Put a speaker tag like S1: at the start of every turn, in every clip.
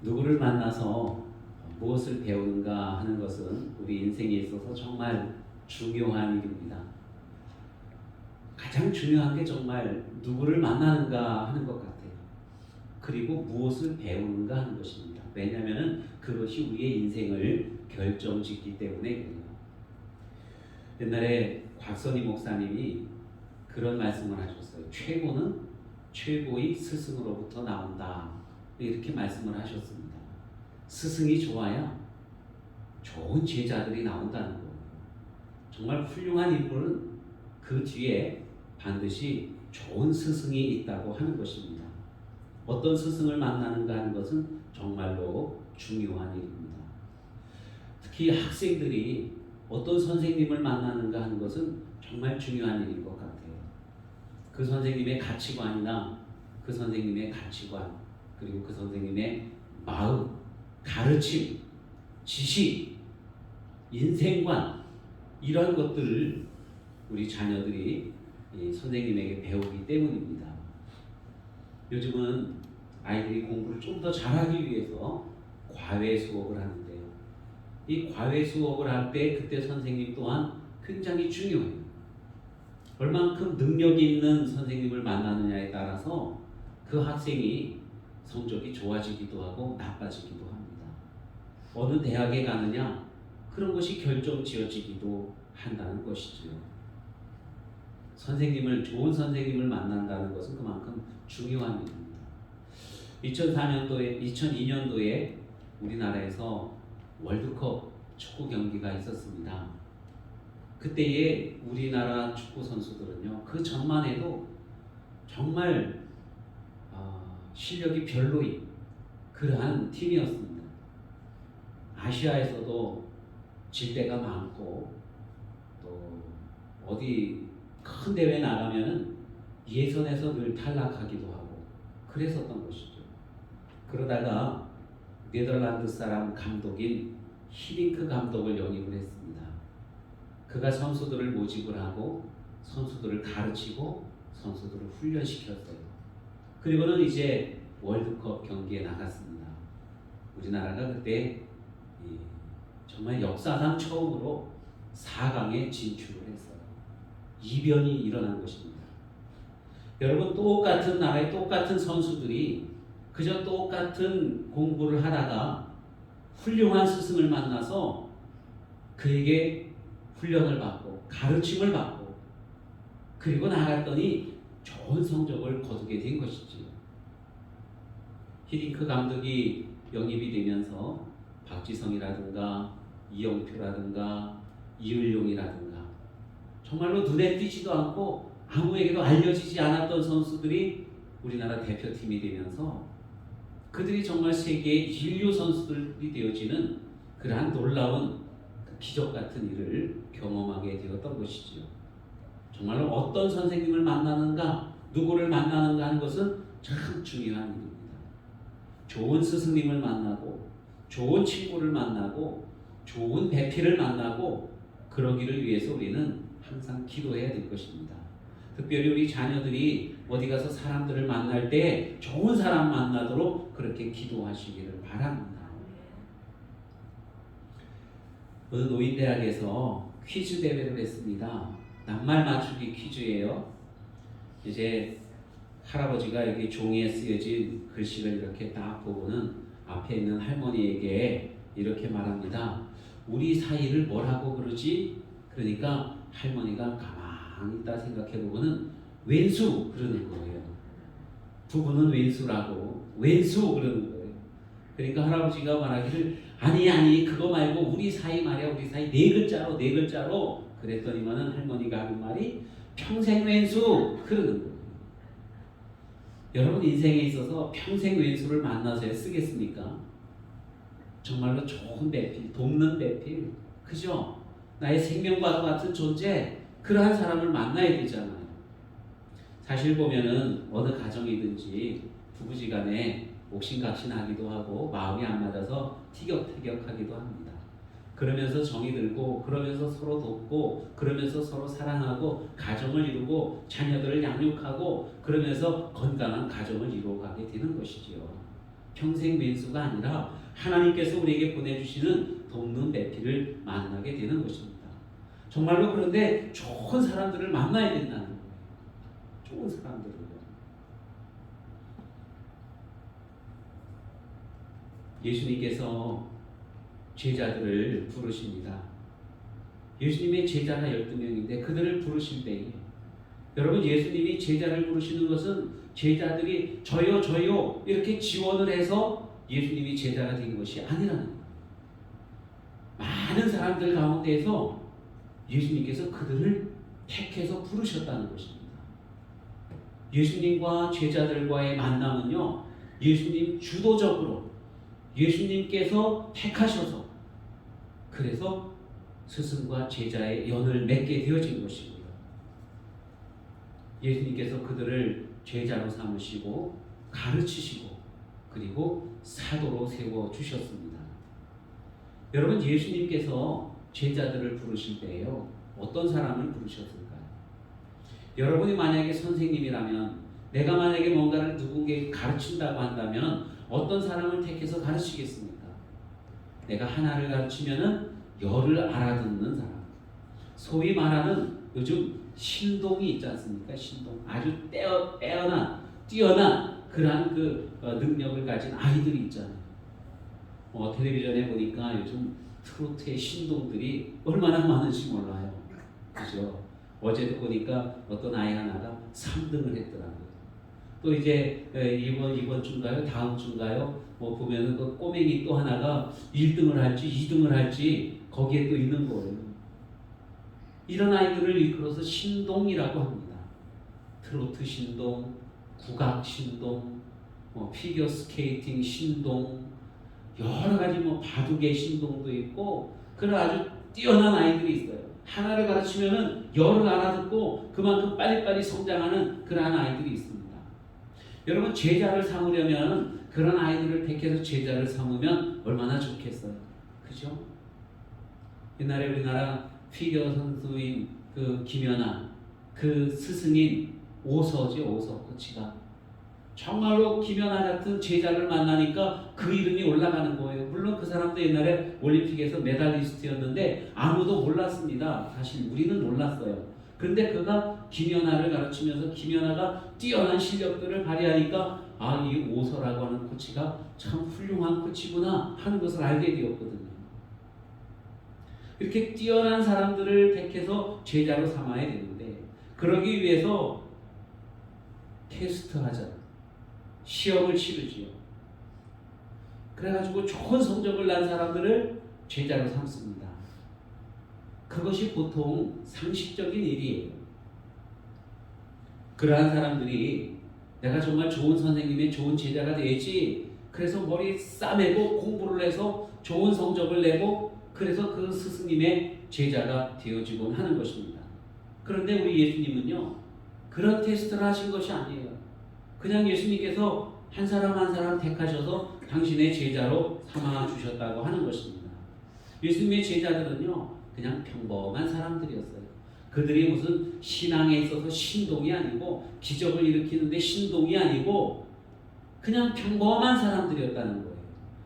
S1: 누구를 만나서 무엇을 배우는가 하는 것은 우리 인생에 있어서 정말 중요한 일입니다. 가장 중요한 게 정말 누구를 만나는가 하는 것 같아요. 그리고 무엇을 배우는가 하는 것입니다. 왜냐하면 그것이 우리의 인생을 결정짓기 때문에 그래요. 옛날에 곽선희 목사님이 그런 말씀을 하셨어요. 최고는 최고의 스승으로부터 나온다. 이렇게 말씀을 하셨습니다. 스승이 좋아야 좋은 제자들이 나온다는 거예요. 정말 훌륭한 인물은 그 뒤에 반드시 좋은 스승이 있다고 하는 것입니다. 어떤 스승을 만나는가 하는 것은 정말로 중요한 일입니다. 특히 학생들이 어떤 선생님을 만나는가 하는 것은 정말 중요한 일인 것 같아요. 그 선생님의 가치관이나 그 선생님의 가치관, 그리고 그 선생님의 마음, 가르침, 지식, 인생관, 이러한 것들을 우리 자녀들이 선생님에게 배우기 때문입니다. 요즘은 아이들이 공부를 좀 더 잘하기 위해서 과외 수업을 하는데요. 이 과외 수업을 할 때 그때 선생님 또한 굉장히 중요해요. 얼만큼 능력이 있는 선생님을 만나느냐에 따라서 그 학생이 성적이 좋아지기도 하고 나빠지기도 합니다. 어느 대학에 가느냐, 그런 것이 결정 지어지기도 한다는 것이지요. 좋은 선생님을 만난다는 것은 그만큼 중요한 일입니다. 2002년도에 우리나라에서 월드컵 축구 경기가 있었습니다. 그때의 우리나라 축구 선수들은요, 그 전만 해도 정말 실력이 별로인 그러한 팀이었습니다. 아시아에서도 질 때가 많고, 또 어디 큰 대회 나가면은 예선에서 늘 탈락하기도 하고 그랬었던 것이죠. 그러다가 네덜란드 사람 감독인 히딩크 감독을 영입을 했습니다. 그가 선수들을 모집을 하고 선수들을 가르치고 선수들을 훈련시켰어요. 그리고는 이제 월드컵 경기에 나갔습니다. 우리나라가 그때 정말 역사상 처음으로 4강에 진출을 했어요. 이변이 일어난 것입니다. 여러분, 똑같은 나라의 똑같은 선수들이 그저 똑같은 공부를 하다가 훌륭한 스승을 만나서 그에게 훈련을 받고 가르침을 받고 그리고 나갔더니 좋은 성적을 거두게 된 것이지요. 히딩크 감독이 영입이 되면서 박지성이라든가 이영표라든가 이을용이라든가 정말로 눈에 띄지도 않고 아무에게도 알려지지 않았던 선수들이 우리나라 대표팀이 되면서 그들이 정말 세계의 인류 선수들이 되어지는 그러한 놀라운 기적 같은 일을 경험하게 되었던 것이지요. 정말로 어떤 선생님을 만나는가, 누구를 만나는가 하는 것은 참 중요한 일입니다. 좋은 스승님을 만나고, 좋은 친구를 만나고, 좋은 배필을 만나고, 그러기를 위해서 우리는 항상 기도해야 될 것입니다. 특별히 우리 자녀들이 어디 가서 사람들을 만날 때 좋은 사람 만나도록 그렇게 기도하시기를 바랍니다. 어느 노인대학에서 퀴즈 대회를 했습니다. 낱말 맞추기 퀴즈예요. 이제 할아버지가 여기 종이에 쓰여진 글씨를 이렇게 딱 보고는 앞에 있는 할머니에게 이렇게 말합니다. 우리 사이를 뭐라고 그러지? 그러니까 할머니가 가만히 있다 생각해 보고는 왼수 그러는 거예요. 부부는 왼수라고 왼수 그러는 거예요. 그러니까 할아버지가 말하기를 아니 그거 말고 우리 사이 말이야, 우리 사이 네 글자로 그랬더니만은 할머니가 하는 말이 평생 왼수 그러는 거예요. 여러분 인생에 있어서 평생 왼수를 만나서 쓰겠습니까? 정말로 좋은 배필, 돕는 배필, 그죠? 나의 생명과도 같은 존재, 그러한 사람을 만나야 되잖아요. 사실 보면은 어느 가정이든지 부부지간에 옥신각신하기도 하고 마음이 안 맞아서 티격태격하기도 합니다. 그러면서 정이 들고 그러면서 서로 돕고 그러면서 서로 사랑하고 가정을 이루고 자녀들을 양육하고 그러면서 건강한 가정을 이루어가게 되는 것이지요. 평생 왼수가 아니라 하나님께서 우리에게 보내주시는 돕는 배필을 만나게 되는 것입니다. 정말로 그런데 좋은 사람들을 만나야 된다는 거예요. 좋은 사람들을. 예수님께서 제자들을 부르십니다. 예수님의 제자가 12명인데 그들을 부르실 때에 여러분 예수님이 제자를 부르시는 것은 제자들이 저요 저요 이렇게 지원을 해서 예수님이 제자가 된 것이 아니라는 거예요. 많은 사람들 가운데에서 예수님께서 그들을 택해서 부르셨다는 것입니다. 예수님과 제자들과의 만남은요, 예수님 주도적으로 예수님께서 택하셔서 그래서 스승과 제자의 연을 맺게 되어진 것입니다. 예수님께서 그들을 제자로 삼으시고 가르치시고 그리고 사도로 세워주셨습니다. 여러분 예수님께서 제자들을 부르실 때에요, 어떤 사람을 부르셨을까요? 여러분이 만약에 선생님이라면 내가 만약에 뭔가를 누구에게 가르친다고 한다면 어떤 사람을 택해서 가르치겠습니까? 내가 하나를 가르치면은 열을 알아듣는 사람, 소위 말하는 요즘 신동이 있지 않습니까? 신동, 아주 뛰어난 그러한 능력을 가진 아이들이 있잖아요. 텔레비전에 보니까 요즘 트로트의 신동들이 얼마나 많은지 몰라요. 그죠? 어제도 보니까 어떤 아이 하나가 3등을 했더라고요. 또 이제 이번 주인가요? 다음 주인가요? 보면은 그 꼬맹이 또 하나가 1등을 할지 2등을 할지 거기에 또 있는 거예요. 이런 아이들을 일컬어서 신동이라고 합니다. 트로트 신동, 국악 신동, 피겨 스케이팅 신동, 여러 가지 바둑의 신동도 있고 그런 아주 뛰어난 아이들이 있어요. 하나를 가르치면은 열을 알아듣고 그만큼 빨리빨리 성장하는 그러한 아이들이 있습니다. 여러분 제자를 삼으려면 그런 아이들을 택해서 제자를 삼으면 얼마나 좋겠어요. 그죠? 옛날에 우리나라 피겨 선수인 그 김연아, 그 스승인 오서지, 오서 코치가 정말로 김연아 같은 제자를 만나니까 그 이름이 올라가는 거예요. 물론 그 사람도 옛날에 올림픽에서 메달리스트였는데 아무도 몰랐습니다. 사실 우리는 몰랐어요. 그런데 그가 김연아를 가르치면서 김연아가 뛰어난 실력들을 발휘하니까 이 오서라고 하는 코치가 참 훌륭한 코치구나 하는 것을 알게 되었거든요. 이렇게 뛰어난 사람들을 택해서 제자로 삼아야 되는데 그러기 위해서 테스트하자. 시험을 치르지요. 그래가지고 좋은 성적을 난 사람들을 제자로 삼습니다. 그것이 보통 상식적인 일이에요. 그러한 사람들이 내가 정말 좋은 선생님의 좋은 제자가 되지, 그래서 머리 싸매고 공부를 해서 좋은 성적을 내고 그래서 그 스승님의 제자가 되어지곤 하는 것입니다. 그런데 우리 예수님은요, 그런 테스트를 하신 것이 아니에요. 그냥 예수님께서 한 사람 한 사람 택하셔서 당신의 제자로 삼아 주셨다고 하는 것입니다. 예수님의 제자들은요, 그냥 평범한 사람들이었어요. 그들이 무슨 신앙에 있어서 신동이 아니고 기적을 일으키는데 신동이 아니고 그냥 평범한 사람들이었다는 거예요.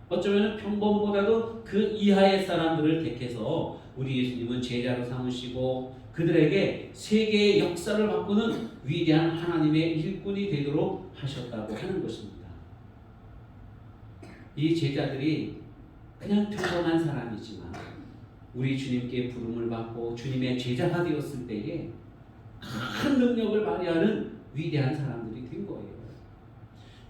S1: 어쩌면 평범보다도 그 이하의 사람들을 택해서 우리 예수님은 제자로 삼으시고 그들에게 세계의 역사를 바꾸는 위대한 하나님의 일꾼이 되도록 하셨다고 하는 것입니다. 이 제자들이 그냥 평범한 사람이지만 우리 주님께 부름을 받고 주님의 제자가 되었을 때에 큰 능력을 발휘하는 위대한 사람들이 된 거예요.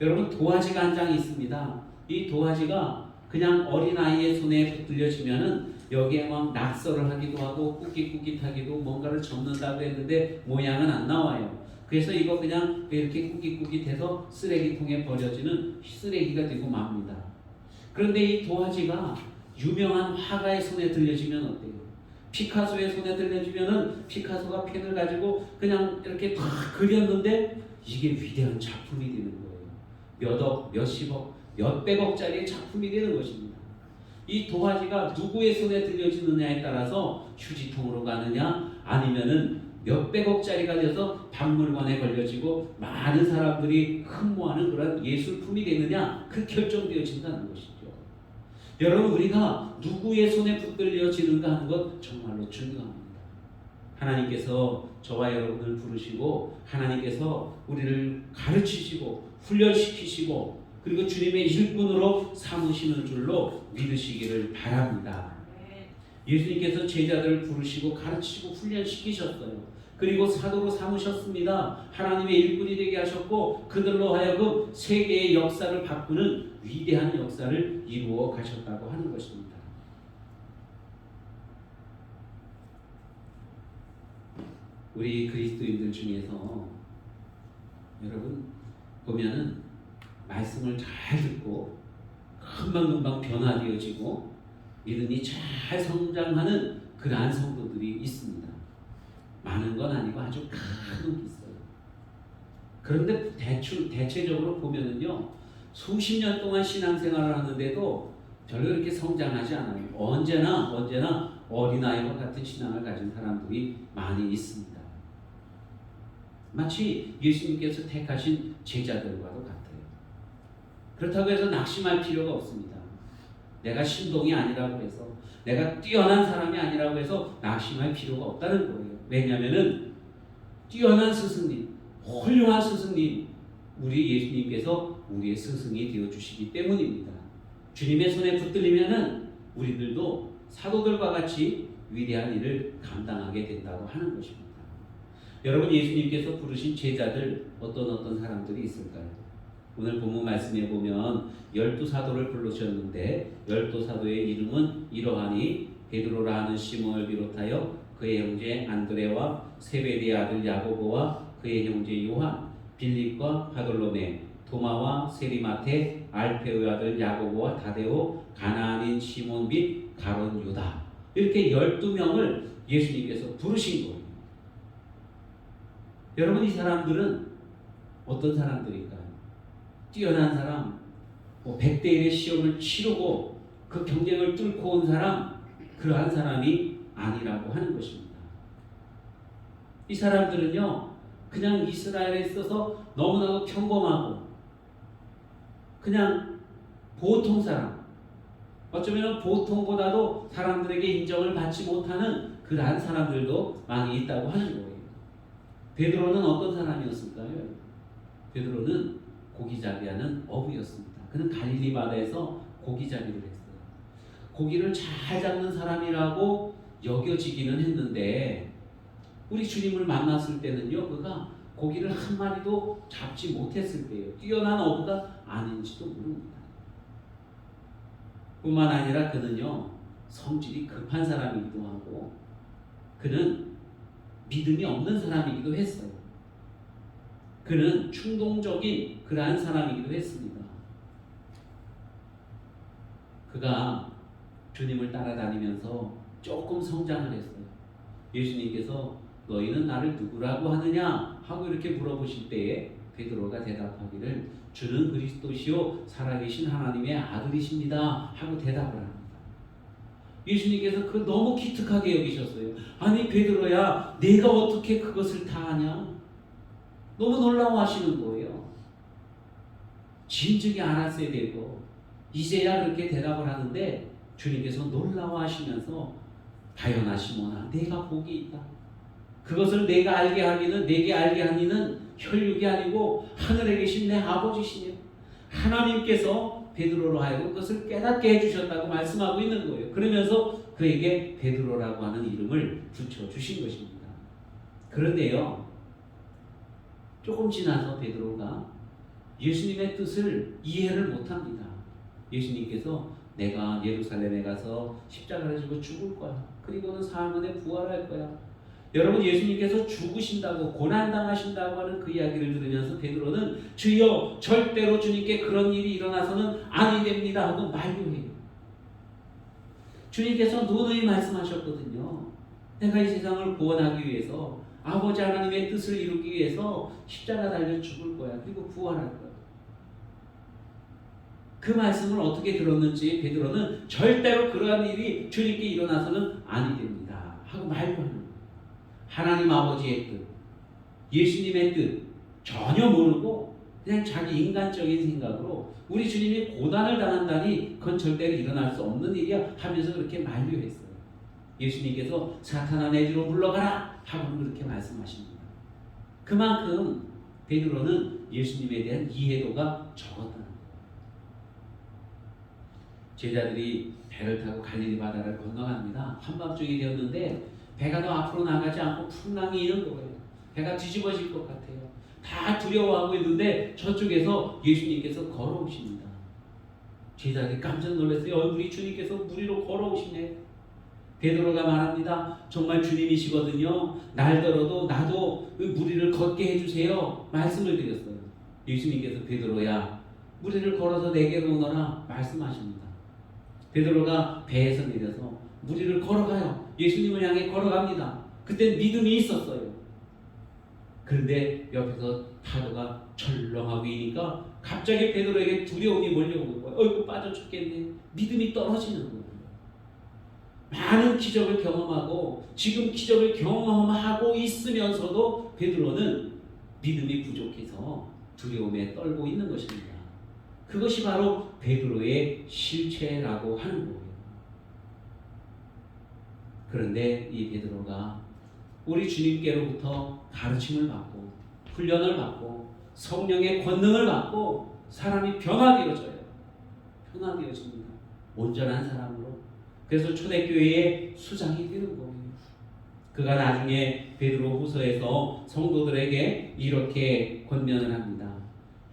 S1: 여러분 도화지가 한 장이 있습니다. 이 도화지가 그냥 어린아이의 손에 붙들려지면은 여기에 막 낙서를 하기도 하고 꾹깃꾹깃하기도 뭔가를 적는다고 했는데 모양은 안 나와요. 그래서 이거 그냥 이렇게 꾹깃꾹깃해서 쓰레기통에 버려지는 쓰레기가 되고 맙니다. 그런데 이 도화지가 유명한 화가의 손에 들려지면 어때요? 피카소의 손에 들려지면은 피카소가 펜을 가지고 그냥 이렇게 다 그렸는데 이게 위대한 작품이 되는 거예요. 몇억, 몇십억, 몇백억짜리 작품이 되는 것입니다. 이 도화지가 누구의 손에 들려지느냐에 따라서 휴지통으로 가느냐 아니면은 몇백억짜리가 돼서 박물관에 걸려지고 많은 사람들이 흠모하는 그런 예술품이 되느냐, 그 결정되어진다는 것이죠. 여러분, 우리가 누구의 손에 붙들려지는가 하는 것 정말로 중요합니다. 하나님께서 저와 여러분을 부르시고 하나님께서 우리를 가르치시고 훈련시키시고 그리고 주님의 일꾼으로 삼으시는 줄로 믿으시기를 바랍니다. 예수님께서 제자들을 부르시고 가르치시고 훈련시키셨어요. 그리고 사도로 삼으셨습니다. 하나님의 일꾼이 되게 하셨고 그들로 하여금 세계의 역사를 바꾸는 위대한 역사를 이루어 가셨다고 하는 것입니다. 우리 그리스도인들 중에서 여러분 보면은 말씀을 잘 듣고 금방금방 변화되어지고 믿음이 잘 성장하는 그러한 성도들이 있습니다. 많은 건 아니고 아주 간혹 있어요. 그런데 대체적으로 보면은요, 수십 년 동안 신앙생활을 하는데도 별로 그렇게 성장하지 않아요. 언제나 어린아이와 같은 신앙을 가진 사람들이 많이 있습니다. 마치 예수님께서 택하신 제자들과도 같아요. 그렇다고 해서 낙심할 필요가 없습니다. 내가 신동이 아니라고 해서, 내가 뛰어난 사람이 아니라고 해서 낙심할 필요가 없다는 거예요. 왜냐하면은 뛰어난 스승님, 훌륭한 스승님, 우리 예수님께서 우리의 스승이 되어 주시기 때문입니다. 주님의 손에 붙들리면은 우리들도 사도들과 같이 위대한 일을 감당하게 된다고 하는 것입니다. 여러분, 예수님께서 부르신 제자들 어떤 사람들이 있을까요? 오늘 본문 말씀에 보면 12사도를 부르셨는데 12사도의 이름은 이러하니 베드로라 하는 시몬을 비롯하여 그의 형제 안드레와 세베대의 아들 야고보와 그의 형제 요한, 빌립과 바돌로메, 도마와 세리마테, 알페오의 아들 야고보와 다데오, 가나안인 시몬 및 가룟 유다, 이렇게 12명을 예수님께서 부르신 거예요. 여러분, 이 사람들은 어떤 사람들일까요? 뛰어난 사람, 100대 1의 시험을 치르고 그 경쟁을 뚫고 온 사람, 그러한 사람이 아니라고 하는 것입니다. 이 사람들은요, 그냥 이스라엘에 있어서 너무나도 평범하고 그냥 보통 사람, 어쩌면 보통보다도 사람들에게 인정을 받지 못하는 그러한 사람들도 많이 있다고 하는 거예요. 베드로는 어떤 사람이었을까요? 베드로는 고기잡이하는 어부였습니다. 그는 갈릴리 바다에서 고기잡이를 했어요. 고기를 잘 잡는 사람이라고 여겨지기는 했는데 우리 주님을 만났을 때는요, 그가 고기를 한 마리도 잡지 못했을 때예요. 뛰어난 어부가 아닌지도 모릅니다. 뿐만 아니라 그는요, 성질이 급한 사람이기도 하고 그는 믿음이 없는 사람이기도 했어요. 그는 충동적인 그러한 사람이기도 했습니다. 그가 주님을 따라다니면서 조금 성장을 했어요. 예수님께서 너희는 나를 누구라고 하느냐 하고 이렇게 물어보실 때에 베드로가 대답하기를 주는 그리스도시요 살아계신 하나님의 아들이십니다 하고 대답을 합니다. 예수님께서 그 너무 기특하게 여기셨어요. 아니 베드로야, 내가 어떻게 그것을 다 아냐? 너무 놀라워하시는 거예요. 진즉에 알았어야 되고 이제야 그렇게 대답을 하는데 주님께서 놀라워하시면서 다연아 시몬아, 내가 복이 있다. 그것을 내가 알게 하기는, 내게 알게 하기는 혈육이 아니고 하늘에 계신 내 아버지시니 하나님께서 베드로로 하여금 그것을 깨닫게 해주셨다고 말씀하고 있는 거예요. 그러면서 그에게 베드로라고 하는 이름을 붙여주신 것입니다. 그런데요, 조금 지나서 베드로가 예수님의 뜻을 이해를 못합니다. 예수님께서 내가 예루살렘에 가서 십자가를 지고 죽을 거야. 그리고는 사흘 만에 부활할 거야. 여러분, 예수님께서 죽으신다고 고난당하신다고 하는 그 이야기를 들으면서 베드로는 주여 절대로 주님께 그런 일이 일어나서는 아니 됩니다 하고 만류해요. 주님께서 누누이 말씀하셨거든요. 내가 이 세상을 구원하기 위해서 아버지 하나님의 뜻을 이루기 위해서 십자가 달려 죽을 거야. 그리고 부활할 거야. 그 말씀을 어떻게 들었는지 베드로는 절대로 그러한 일이 주님께 일어나서는 아니 됩니다 하고 말고 하는 거예요. 하나님 아버지의 뜻, 예수님의 뜻 전혀 모르고 그냥 자기 인간적인 생각으로 우리 주님이 고난을 당한다니 그건 절대로 일어날 수 없는 일이야 하면서 그렇게 만류했어요. 예수님께서 사탄아 내 뒤로 물러가라 하고는 그렇게 말씀하십니다. 그만큼 베드로는 예수님에 대한 이해도가 적었다는 거예요. 제자들이 배를 타고 갈릴리 바다를 건너갑니다. 한밤중이 되었는데 배가 더 앞으로 나가지 않고 풍랑이 있는 거예요. 배가 뒤집어질 것 같아요. 다 두려워하고 있는데 저쪽에서 예수님께서 걸어오십니다. 제자들이 깜짝 놀랐어요. 우리 주님께서 물 위로 걸어오시네. 베드로가 말합니다. 정말 주님이시거든요. 날더라도 나도 물 위를 걷게 해주세요. 말씀을 드렸어요. 예수님께서 베드로야 물 위를 걸어서 내게로 오너라 말씀하십니다. 베드로가 배에서 내려서 물 위를 걸어가요. 예수님을 향해 걸어갑니다. 그때 믿음이 있었어요. 그런데 옆에서 파도가 철렁하고 이니까 갑자기 베드로에게 두려움이 몰려오는 거예요. 어이구 빠져 죽겠네. 믿음이 떨어지는 거예요. 많은 기적을 경험하고 지금 기적을 경험하고 있으면서도 베드로는 믿음이 부족해서 두려움에 떨고 있는 것입니다. 그것이 바로 베드로의 실체라고 하는 거예요. 그런데 이 베드로가 우리 주님께로부터 가르침을 받고 훈련을 받고 성령의 권능을 받고 사람이 변화되어져요. 변화되어집니다. 온전한 사람으로. 그래서 초대교회의 수장이 되는 거예요. 그가 나중에 베드로후서에서 성도들에게 이렇게 권면을 합니다.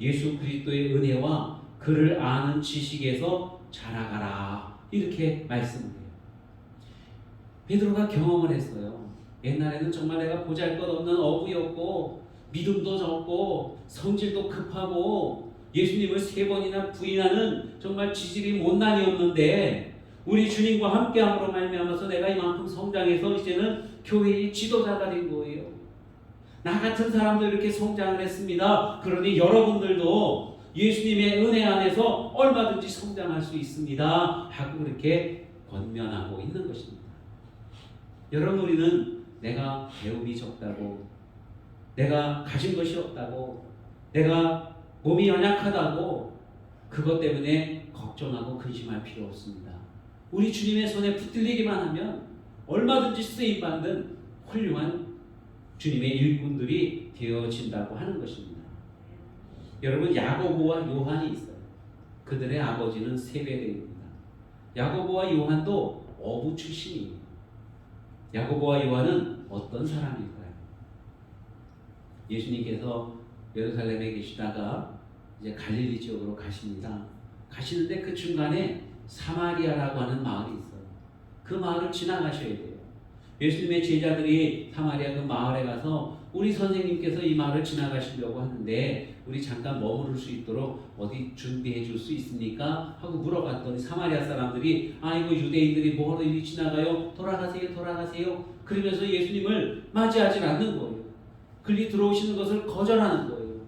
S1: 예수 그리스도의 은혜와 그를 아는 지식에서 자라가라. 이렇게 말씀을 해요. 베드로가 경험을 했어요. 옛날에는 정말 내가 보잘것없는 어부였고 믿음도 적고 성질도 급하고 예수님을 3번이나 부인하는 정말 지질이 못난이었는데 우리 주님과 함께함으로 말미암아서 내가 이만큼 성장해서 이제는 교회의 지도자가 된 거예요. 나 같은 사람도 이렇게 성장을 했습니다. 그러니 여러분들도 예수님의 은혜 안에서 얼마든지 성장할 수 있습니다 하고 그렇게 권면하고 있는 것입니다. 여러분, 우리는 내가 배움이 적다고, 내가 가진 것이 없다고, 내가 몸이 연약하다고 그것 때문에 걱정하고 근심할 필요 없습니다. 우리 주님의 손에 붙들리기만 하면 얼마든지 쓰임받는 훌륭한 주님의 일꾼들이 되어진다고 하는 것입니다. 여러분, 야고보와 요한이 있어요. 그들의 아버지는 세베대입니다. 야고보와 요한도 어부 출신이에요. 야고보와 요한은 어떤 사람일까요? 예수님께서 예루살렘에 계시다가 이제 갈릴리 지역으로 가십니다. 가시는데 그 중간에 사마리아라고 하는 마을이 있어요. 그 마을을 지나가셔야 돼요. 예수님의 제자들이 사마리아 그 마을에 가서 우리 선생님께서 이 마을을 지나가시려고 하는데 우리 잠깐 머무를 수 있도록 어디 준비해 줄 수 있습니까? 하고 물어봤더니 사마리아 사람들이 아이고 유대인들이 뭐하러 이리 지나가요? 돌아가세요 돌아가세요. 그러면서 예수님을 맞이하지 않는 거예요. 글리 들어오시는 것을 거절하는 거예요.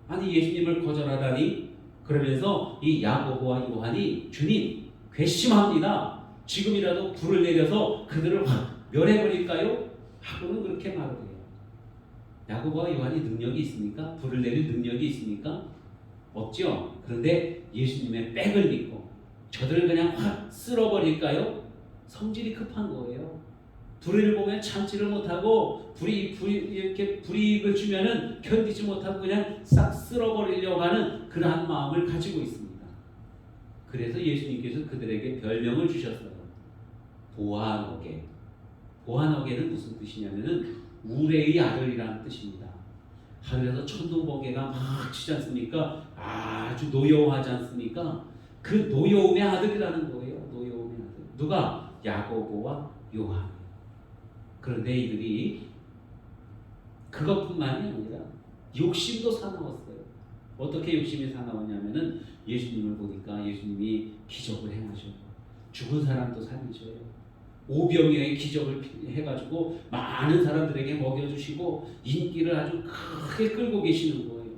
S1: 아니 예수님을 거절하다니. 그러면서 이 야고보와 요한이 주님 괘씸합니다. 지금이라도 불을 내려서 그들을 확 멸해버릴까요? 하고는 그렇게 말을 해요. 야고보와 요한이 능력이 있습니까? 불을 내릴 능력이 있습니까? 없죠. 그런데 예수님의 백을 믿고 저들을 그냥 확 쓸어버릴까요? 성질이 급한 거예요. 불을 보면 참지를 못하고 이렇게 불이익을 주면은 견디지 못하고 그냥 싹 쓸어버리려고 하는 그러한 마음을 가지고 있습니다. 그래서 예수님께서 그들에게 별명을 주셨어요. 보아너게. 보아너게는 무슨 뜻이냐면은 우레의 아들이라는 뜻입니다. 하늘에서 천둥번개가 막 치지 않습니까? 아주 노여워하지 않습니까? 그 노여움의 아들이라는 거예요. 노여움의 아들. 누가? 야고보와 요한. 그런데 이들이 그것뿐만이 아니라 욕심도 사나웠어요. 어떻게 욕심이 사나웠냐면은 예수님을 보니까 예수님이 기적을 행하셔요. 죽은 사람도 살리셔요. 오병이어의 기적을 해가지고 많은 사람들에게 먹여주시고 인기를 아주 크게 끌고 계시는 거예요.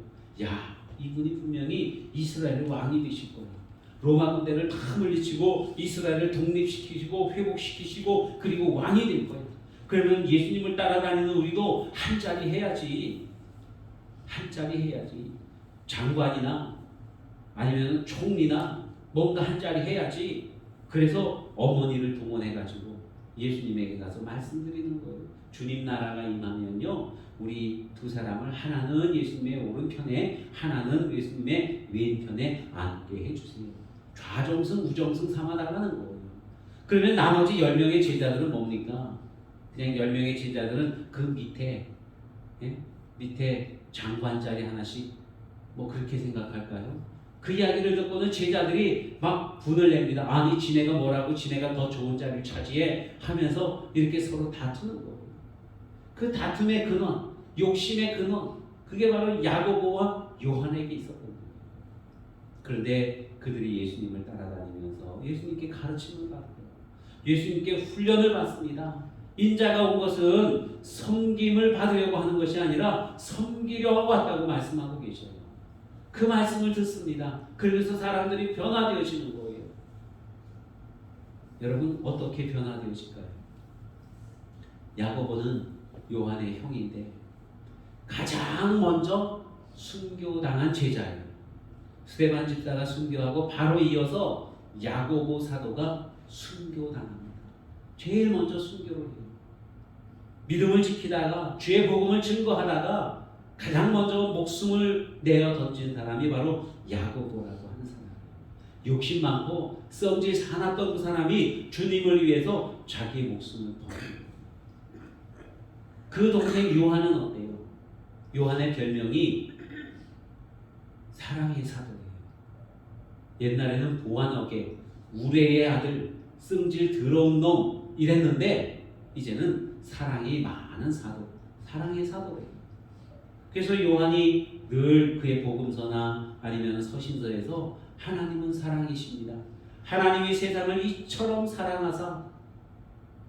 S1: 야, 이분이 분명히 이스라엘의 왕이 되실 거예요. 로마 군대를 다 물리치고 이스라엘을 독립시키시고 회복시키시고 그리고 왕이 될 거예요. 그러면 예수님을 따라다니는 우리도 한 자리 해야지. 한 자리 해야지. 장관이나 아니면 총리나 뭔가 한 자리 해야지. 그래서 어머니를 동원해가지고 예수님에게 가서 말씀드리는 거예요. 주님 나라가 임하면요, 우리 두 사람을 하나는 예수님의 오른편에, 하나는 예수님의 왼편에 앉게 해주세요. 좌정승 우정승 삼아달라는 거예요. 그러면 나머지 10명의 제자들은 뭡니까? 그냥 10명의 제자들은 그 밑에, 예? 밑에 장관 자리 하나씩 뭐 그렇게 생각할까요? 그 이야기를 듣고는 제자들이 막 분을 냅니다. 아니 지네가 뭐라고 지네가 더 좋은 자리를 차지해 하면서 이렇게 서로 다투는 거예요. 그 다툼의 근원, 욕심의 근원, 그게 바로 야고보와 요한에게 있었던 거예요. 그런데 그들이 예수님을 따라다니면서 예수님께 가르침을 받고 예수님께 훈련을 받습니다. 인자가 온 것은 섬김을 받으려고 하는 것이 아니라 섬기려고 왔다고 말씀하고 계셔요. 그 말씀을 듣습니다. 그래서 사람들이 변화되어지는 거예요. 여러분 어떻게 변화되어질까요? 야고보는 요한의 형인데 가장 먼저 순교당한 제자예요. 스데반 집사가 순교하고 바로 이어서 야고보 사도가 순교당합니다. 제일 먼저 순교를 해요. 믿음을 지키다가 주의 복음을 증거하다가 가장 먼저 목숨을 내어 던진 사람이 바로 야고보라고 하는 사람이에요. 욕심 많고 썩질 사납던 그 사람이 주님을 위해서 자기의 목숨을 버립니다. 그 동생 요한은 어때요? 요한의 별명이 사랑의 사도예요. 옛날에는 보안어개, 우레의 아들, 승질 더러운 놈 이랬는데 이제는 사랑이 많은 사도, 사랑의 사도예요. 그래서 요한이 늘 그의 복음서나 아니면 서신서에서 하나님은 사랑이십니다. 하나님이 세상을 이처럼 사랑하사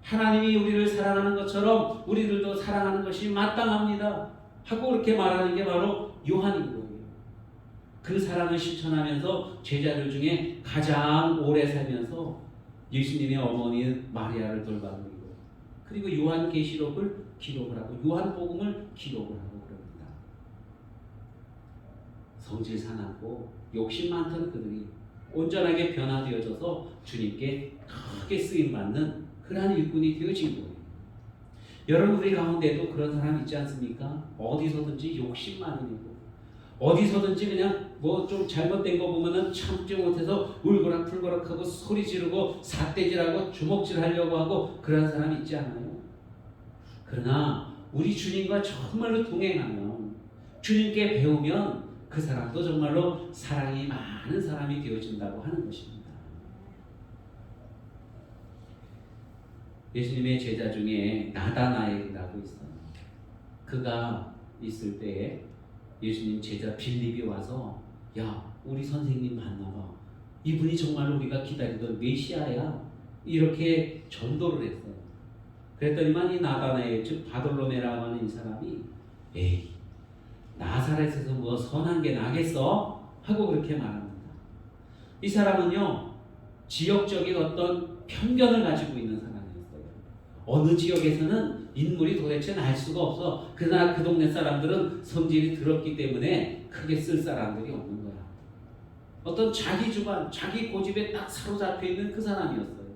S1: 하나님이 우리를 사랑하는 것처럼 우리들도 사랑하는 것이 마땅합니다 하고 그렇게 말하는 게 바로 요한인 거예요. 그 사랑을 실천하면서 제자들 중에 가장 오래 살면서 예수님의 어머니 마리아를 돌봐드리고 그리고 요한계시록을 기록을 하고 요한복음을 기록을 하고 그럽니다. 성질 사납고 욕심 많던 그들이 온전하게 변화되어져서 주님께 크게 쓰임받는 그러한 일꾼이 되어진 거예요. 여러분 우리 가운데도 그런 사람 있지 않습니까? 어디서든지 욕심 많이 내고 어디서든지 그냥 뭐 좀 잘못된 거 보면은 참지 못해서 울거락불거락하고 소리 지르고 삿대질하고 주먹질하려고 하고 그런 사람 있지 않아요? 그러나 우리 주님과 정말로 동행하면 주님께 배우면 그 사람도 정말로 사랑이 많은 사람이 되어진다고 하는 것입니다. 예수님의 제자 중에 나다나엘이라고 있어요. 그가 있을 때에 예수님 제자 빌립이 와서 야 우리 선생님 만나봐. 이분이 정말로 우리가 기다리던 메시아야. 이렇게 전도를 했어요. 그랬더니만 이 나다나엘 즉 바돌로메라고 하는 이 사람이 에이 나사렛에서 뭐 선한 게 나겠어? 하고 그렇게 말합니다. 이 사람은요 지역적인 어떤 편견을 가지고 있는 사람이었어요. 어느 지역에서는 인물이 도대체 날 수가 없어. 그러나 그 동네 사람들은 성질이 더럽기 때문에 크게 쓸 사람들이 없는 거야. 어떤 자기 주관, 자기 고집에 딱 사로잡혀 있는 그 사람이었어요.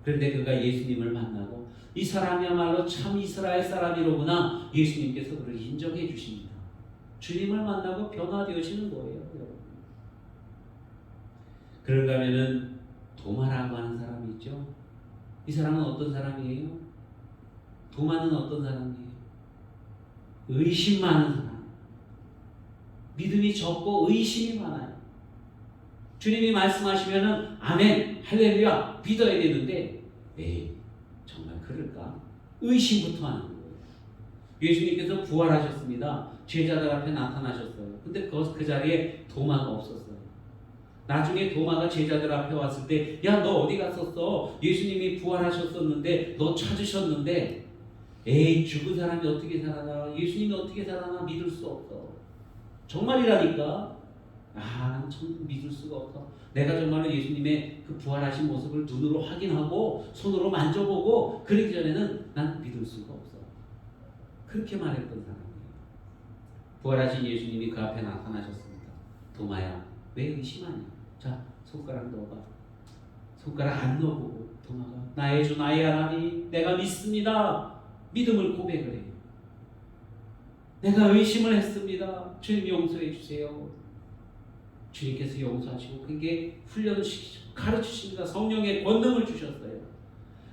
S1: 그런데 그가 예수님을 만나고 이 사람이야말로 참 이스라엘 사람이로구나. 예수님께서 그를 인정해 주십니다. 주님을 만나고 변화되어지는 거예요. 여러분. 그런가 하면은 도마라고 하는 사람이 있죠. 이 사람은 어떤 사람이에요? 도마는 어떤 사람이에요? 의심 많은 사람. 믿음이 적고 의심이 많아요. 주님이 말씀하시면은 아멘, 할렐루야 믿어야 되는데 에이 정말 그럴까? 의심부터 하는 거예요. 예수님께서 부활하셨습니다. 제자들 앞에 나타나셨어요. 근데 그 자리에 도마가 없었어요. 나중에 도마가 제자들 앞에 왔을 때 야 너 어디 갔었어? 예수님이 부활하셨었는데 너 찾으셨는데 에이 죽은 사람이 어떻게 살아나? 예수님이 어떻게 살아나? 믿을 수 없어. 정말이라니까. 난 참 믿을 수가 없어. 내가 정말로 예수님의 그 부활하신 모습을 눈으로 확인하고 손으로 만져보고 그러기 전에는 난 믿을 수가 없어. 그렇게 말했던 사람이에요. 부활하신 예수님이 그 앞에 나타나셨습니다. 도마야, 왜 의심하냐? 자, 손가락 넣어봐. 손가락 안 넣어보고 도마가 나의 주 나의 하나님 내가 믿습니다. 믿음을 고백을 해요. 내가 의심을 했습니다. 주님 용서해 주세요. 주님께서 용서하시고 그게 훈련시키시고 가르치십니다. 성령의 권능을 주셨어요.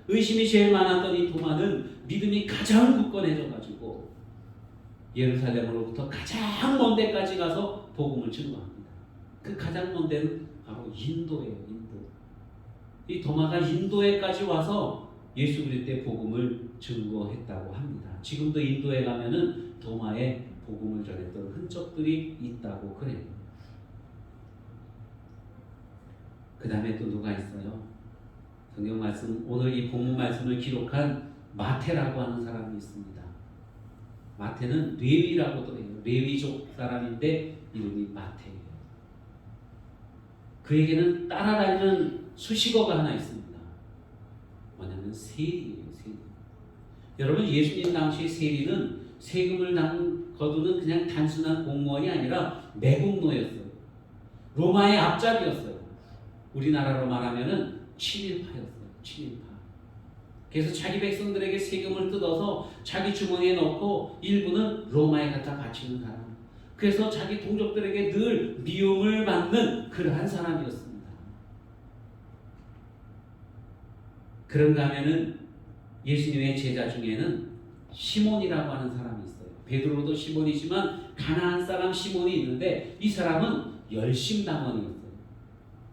S1: 의심이 제일 많았던 이 도마는 믿음이 가장 굳건해져 가지고 예루살렘으로부터 가장 먼 데까지 가서 복음을 증거합니다. 그 가장 먼 데는 바로 인도예요. 인도. 이 도마가 인도에까지 와서 예수 그리스도의 복음을 증거했다고 합니다. 지금도 인도에 가면은 도마에 복음을 전했던 흔적들이 있다고 그래요. 그 다음에 또 누가 있어요? 성경 말씀, 오늘 이 본문 말씀을 기록한 마태라고 하는 사람이 있습니다. 마태는 레위라고도 해요. 레위족 사람인데 이름이 마태예요. 그에게는 따라다니는 수식어가 하나 있습니다. 뭐냐면 세리예요. 세리. 여러분, 예수님 당시 세리는 세금을 거두는 그냥 단순한 공무원이 아니라 매국노였어요. 로마의 앞잡이였어요. 우리나라로 말하면은 친일파였어요. 친일파. 그래서 자기 백성들에게 세금을 뜯어서 자기 주머니에 넣고 일부는 로마에 갖다 바치는 사람. 그래서 자기 동족들에게 늘 미움을 받는 그러한 사람이었습니다. 그런가 하면은 예수님의 제자 중에는 시몬이라고 하는 사람이 있어요. 베드로도 시몬이지만 가나안 사람 시몬이 있는데 이 사람은 열심당원이었어요.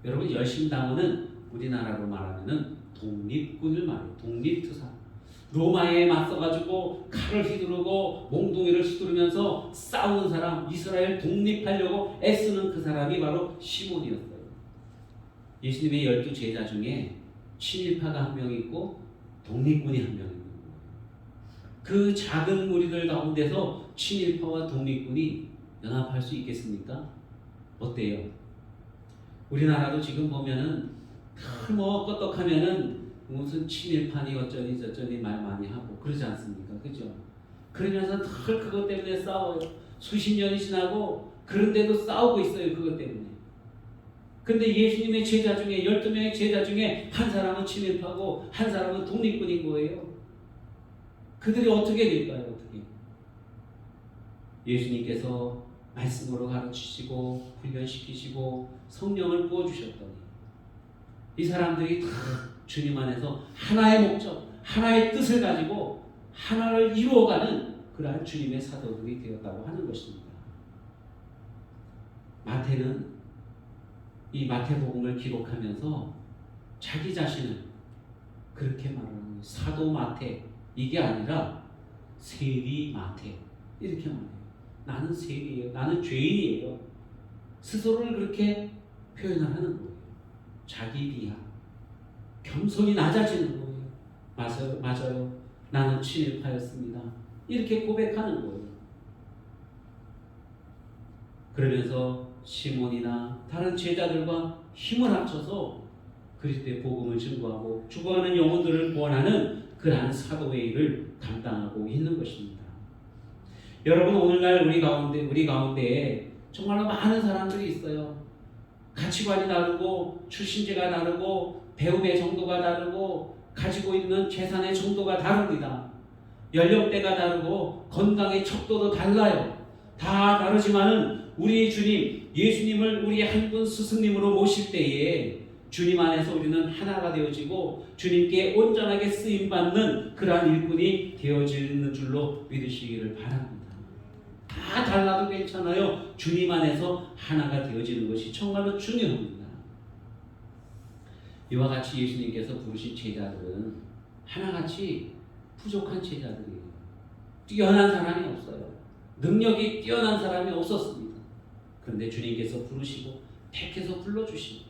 S1: 여러분, 열심당원은 우리나라로 말하면은 독립군을 말해요. 독립투사. 로마에 맞서가지고 칼을 휘두르고 몽둥이를 휘두르면서 싸우는 사람, 이스라엘 독립하려고 애쓰는 그 사람이 바로 시몬이었어요. 예수님의 12 제자 중에 친일파가 한 명 있고 독립군이 한 명 있는 거예요. 그 작은 무리들 가운데서 친일파와 독립군이 연합할 수 있겠습니까? 어때요? 우리나라도 지금 보면은 뭐 껐떡하면은 무슨 친일파니 어쩌니 저쩌니 말 많이 하고 그러지 않습니까? 그죠? 그러면서 늘 그것 때문에 싸워요. 수십 년이 지나고 그런데도 싸우고 있어요. 그것 때문에. 근데 예수님의 제자 중에 12명의 제자 중에 한 사람은 친일파고 한 사람은 독립군인 거예요. 그들이 어떻게 될까요? 어떻게? 예수님께서 말씀으로 가르치시고 훈련시키시고 성령을 부어주셨더니 이 사람들이 다 주님 안에서 하나의 목적, 하나의 뜻을 가지고 하나를 이루어가는 그러한 주님의 사도들이 되었다고 하는 것입니다. 마태는 이 마태복음을 기록하면서 자기 자신을 그렇게 말하는 거예요. 사도 마태, 이게 아니라 세리 마태 이렇게 말해요. 나는 세리예요. 나는 죄인이에요. 스스로를 그렇게 표현을 하는 거예요. 자기 비하, 겸손히 낮아지는 거예요. 맞아요. 나는 친일파였습니다. 이렇게 고백하는 거예요. 그러면서 시몬이나 다른 제자들과 힘을 합쳐서 그리스도의 복음을 증거하고 죽어가는 영혼들을 구원하는 그러한 사도의 일을 감당하고 있는 것입니다. 여러분, 오늘날 우리 가운데에 정말로 많은 사람들이 있어요. 가치관이 다르고 출신제가 다르고 배움의 정도가 다르고 가지고 있는 재산의 정도가 다릅니다. 연령대가 다르고 건강의 척도도 달라요. 다 다르지만은 우리 주님 예수님을 우리 한 분 스승님으로 모실 때에 주님 안에서 우리는 하나가 되어지고 주님께 온전하게 쓰임받는 그러한 일꾼이 되어지는 줄로 믿으시기를 바랍니다. 다 달라도 괜찮아요. 주님 안에서 하나가 되어지는 것이 정말로 중요합니다. 이와 같이 예수님께서 부르신 제자들은 하나같이 부족한 제자들이에요. 뛰어난 사람이 없어요. 능력이 뛰어난 사람이 없었습니다. 그런데 주님께서 부르시고 택해서 불러주시고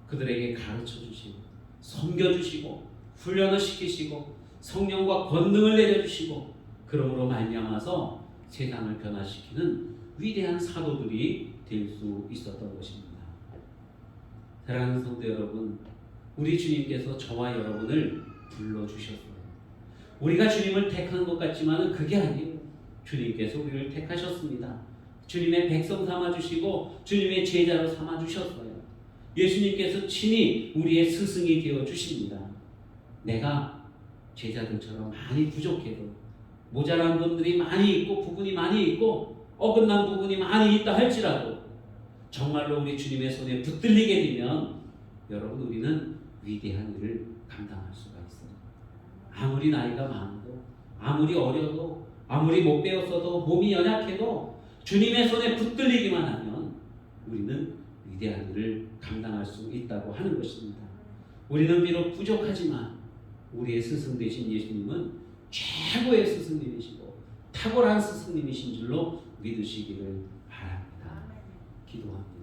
S1: 그들에게 가르쳐주시고 섬겨주시고 훈련을 시키시고 성령과 권능을 내려주시고 그러므로 말미암아서 세상을 변화시키는 위대한 사도들이 될 수 있었던 것입니다. 사랑하는 성도 여러분, 우리 주님께서 저와 여러분을 불러주셨어요. 우리가 주님을 택한 것 같지만 그게 아니에요. 주님께서 우리를 택하셨습니다. 주님의 백성 삼아주시고 주님의 제자로 삼아주셨어요. 예수님께서 친히 우리의 스승이 되어주십니다. 내가 제자들처럼 많이 부족해도, 모자란 분들이 많이 있고 부분이 많이 있고 어긋난 부분이 많이 있다 할지라도 정말로 우리 주님의 손에 붙들리게 되면 여러분, 우리는 위대한 일을 감당할 수가 있어요. 아무리 나이가 많아도, 아무리 어려도, 아무리 못 배웠어도, 몸이 연약해도 주님의 손에 붙들리기만 하면 우리는 위대한 일을 감당할 수 있다고 하는 것입니다. 우리는 비록 부족하지만 우리의 스승 되신 예수님은 최고의 스승님이시고 탁월한 스승님이신 줄로 믿으시기를 바랍니다. 기도합니다.